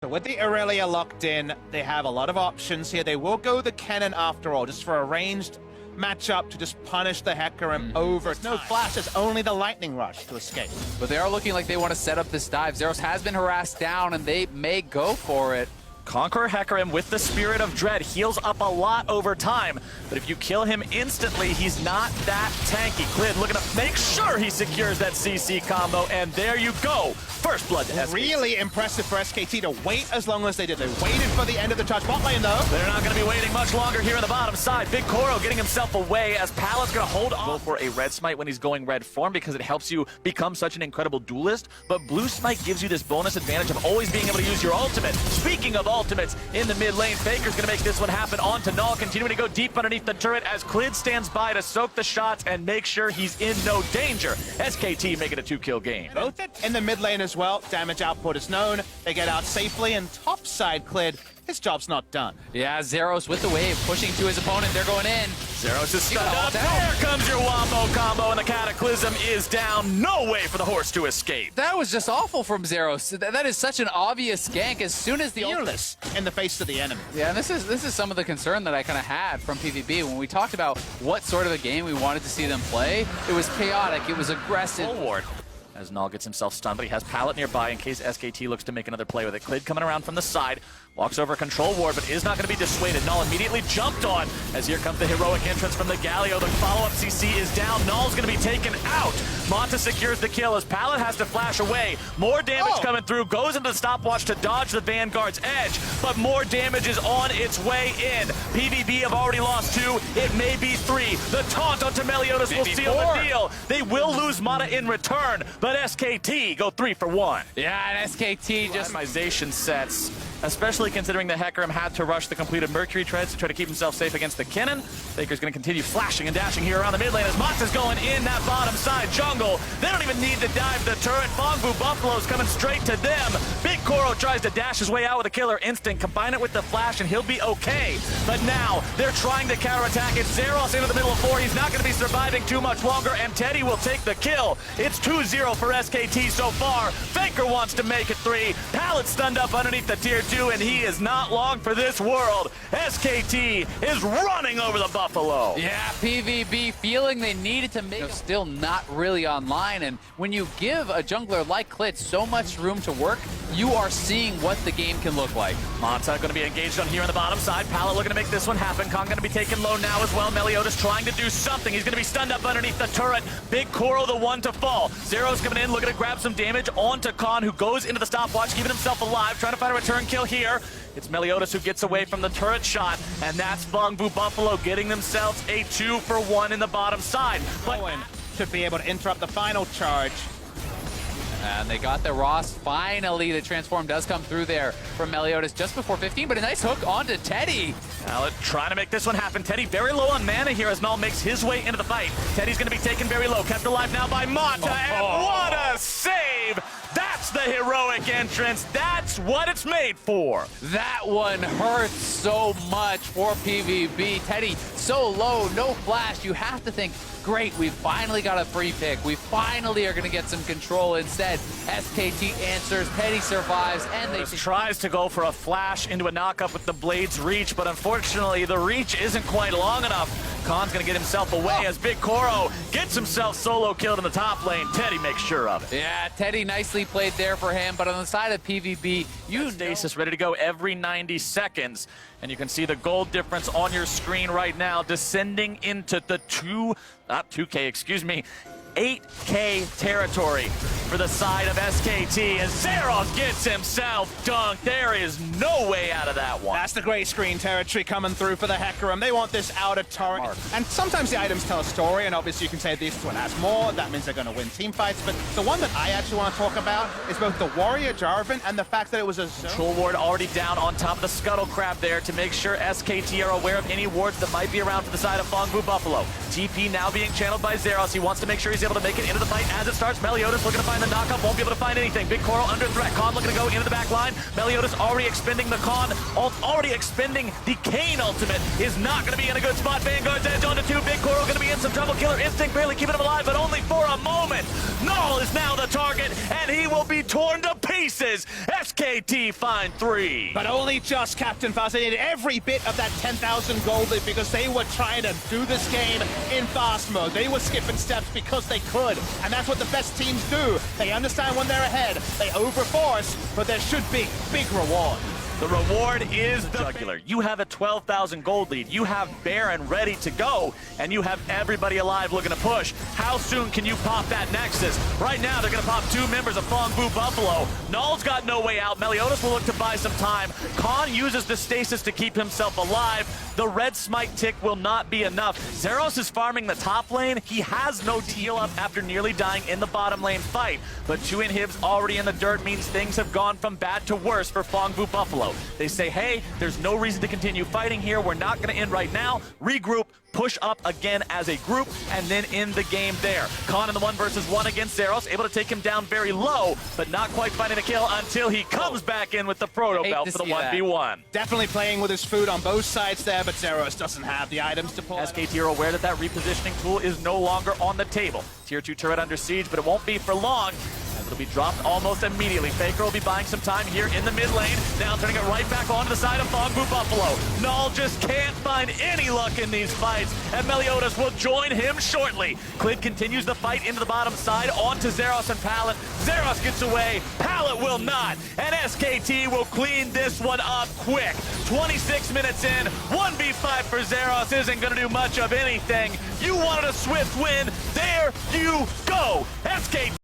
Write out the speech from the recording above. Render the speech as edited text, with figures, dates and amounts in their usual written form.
with the Aurelia locked in, they have a lot of options here. They will go the cannon after all, just for a ranged matchup to just punish the Hecarim over time. No flashes, only the lightning rush to escape. But they are looking like they want to set up this dive. Zeros has been harassed down, and they may go for it. Conqueror Hecarim with the Spirit of Dread heals up a lot over time, but if you kill him instantly, he's not that tanky. Clid looking to make sure he secures that CC combo, and there you go. First blood to SKT. Really impressive for SKT to wait as long as they did. They waited for the end of the touch bot lane, though. They're not going to be waiting much longer here on the bottom side. Big Koro getting himself away as Palad's going to hold on. Go for a red smite when he's going red form because it helps you become such an incredible duelist, but blue smite gives you this bonus advantage of always being able to use your ultimate. Speaking of ultimates, in the mid lane, Faker's going to make this one happen onto Null, continuing to go deep underneath the turret as Clid stands by to soak the shots and make sure he's in no danger. SKT make it a 2-kill game. Both in the mid lane as well. Damage output is known. They get out safely, and topside Clid, his job's not done. Yeah, Zeros with the wave, pushing to his opponent. They're going in. Zeros is stunned up. There comes your wombo combo, and the Cataclysm is down. No way for the horse to escape. That was just awful from Zeros. That is such an obvious gank as soon as the Fearless in the face of the enemy. Yeah, and this is some of the concern that I kind of had from PVB when we talked about what sort of a game we wanted to see them play. It was chaotic. It was aggressive. Forward. As Null gets himself stunned, but he has Pallet nearby in case SKT looks to make another play with it. Clid coming around from the side, walks over a control ward, but is not going to be dissuaded. Null immediately jumped on, as here comes the heroic entrance from the Galio. The follow-up CC is down. Null's going to be taken out. Manta secures the kill as Pallet has to flash away. More damage coming through, goes into the stopwatch to dodge the Vanguard's edge, but more damage is on its way in. PVB have already lost 2. It may be 3. The taunt onto Meliodas will seal the deal. They will lose mana in return, but SKT go 3 for 1. Yeah, and SKT just... Optimization sets, especially considering the Hecarim had to rush the completed Mercury Treads to try to keep himself safe against the Kinnan. Faker's going to continue flashing and dashing here around the mid lane as Monta's going in that bottom side jungle. They don't even need to dive the turret. Bongbu Buffalo's coming straight to them. Big Koro tries to dash his way out with a killer instinct. Combine it with the flash and he'll be okay. But now they're trying to counterattack. It's Zeros into the middle of 4. He's not going to be surviving too much longer, and Teddy will take the kill. It's 2-0 for SKT so far. Faker wants to make it 3. Pallet stunned up underneath the tier 2, and he is not long for this world. SKT is running over the Buffalo. Yeah, PVB feeling they needed to make still not really online, and when you give a jungler like Clid so much room to work, you are seeing what the game can look like. Manta going to be engaged on here on the bottom side. Pallet looking to make this one happen. Kong going to be taken low now as well. Meliodas trying to do something. He's going to be stunned up underneath the turret. Big Koro the one to fall. Zero's coming in, looking to grab some damage onto Khan, who goes into the stopwatch, keeping himself alive, trying to find a return kill here. It's Meliodas who gets away from the turret shot, and that's Bongbu Buffalo getting themselves a 2 for 1 in the bottom side. But Owen should be able to interrupt the final charge. And they got the Ross. Finally, the transform does come through there from Meliodas just before 15, but a nice hook onto Teddy. Pallet trying to make this one happen. Teddy very low on mana here as Null makes his way into the fight. Teddy's going to be taken very low, kept alive now by Manta, and what a save! That's the heroic entrance. That's what it's made for. That one hurts so much for PVB. Teddy so low, no flash. You have to think, great, we finally got a free pick. We finally are going to get some control. Instead, SKT answers, Teddy survives, and they tries to go for a flash into a knockup with the Blade's reach, but unfortunately the reach isn't quite long enough. Khan's going to get himself away as Big Koro gets himself solo killed in the top lane. Teddy makes sure of it. Yeah, Teddy nicely played there for him, but on the side of PVB, Stasis ready to go every 90 seconds. And you can see the gold difference on your screen right now, descending into the 8K territory for the side of SKT as Zeros gets himself dunked. There is no way out of that one. That's the gray screen territory coming through for the Hecarim. They want this outer turret. And sometimes the items tell a story, and obviously you can say this one has more. That means they're going to win team fights. But the one that I actually want to talk about is both the Warrior Jarvan and the fact that it was a zone. Control ward already down on top of the Scuttle Crab there to make sure SKT are aware of any wards that might be around for the side of Bongbu Buffalo. TP now being channeled by Zeros. He wants to make sure he's is able to make it into the fight as it starts. Meliodas looking to find the knockup, won't be able to find anything. Big Coral under threat. Khan looking to go into the back line. Meliodas already expending the Khan, already expending the Kane ultimate. Is not going to be in a good spot. Vanguard's edge onto 2. Big Coral going to be in some trouble. Killer Instinct barely keeping him alive, but only for a moment. Null is now the target, and he will be torn to pieces. SKT find 3. But only just, Captain Fast. They needed every bit of that 10,000 gold lead because they were trying to do this game in fast mode. They were skipping steps because they could, and that's what the best teams do. They understand when they're ahead, they overforce, but there should be big reward. The reward is the jugular. You have a 12,000 gold lead. You have Baron ready to go, and you have everybody alive looking to push. How soon can you pop that Nexus? Right now, they're going to pop 2 members of Fong Bu Buffalo. Null's got no way out. Meliodas will look to buy some time. Khan uses the stasis to keep himself alive. The red smite tick will not be enough. Zeros is farming the top lane. He has no heal up after nearly dying in the bottom lane fight. But 2 inhibs already in the dirt means things have gone from bad to worse for Fong Bu Buffalo. They say, hey, there's no reason to continue fighting here. We're not going to end right now. Regroup, push up again as a group, and then end the game there. Khan in the 1 versus 1 against Zeros, able to take him down very low, but not quite finding a kill until he comes back in with the Proto Belt for the 1v1. Definitely playing with his food on both sides there, but Zeros doesn't have the items to pull. SKT are aware that that repositioning tool is no longer on the table. Tier 2 turret under siege, but it won't be for long, as it'll be dropped almost immediately. Faker will be buying some time here in the mid lane, now turning it right back onto the side of Fong Bu Buffalo. Null just can't find any luck in these fights, and Meliodas will join him shortly. Clid continues the fight into the bottom side, onto Zeros and Pallet. Zeros gets away, Pallet will not, and SKT will clean this one up quick. 26 minutes in, 1v5 for Zeros isn't going to do much of anything. You wanted a swift win, there you go. SKT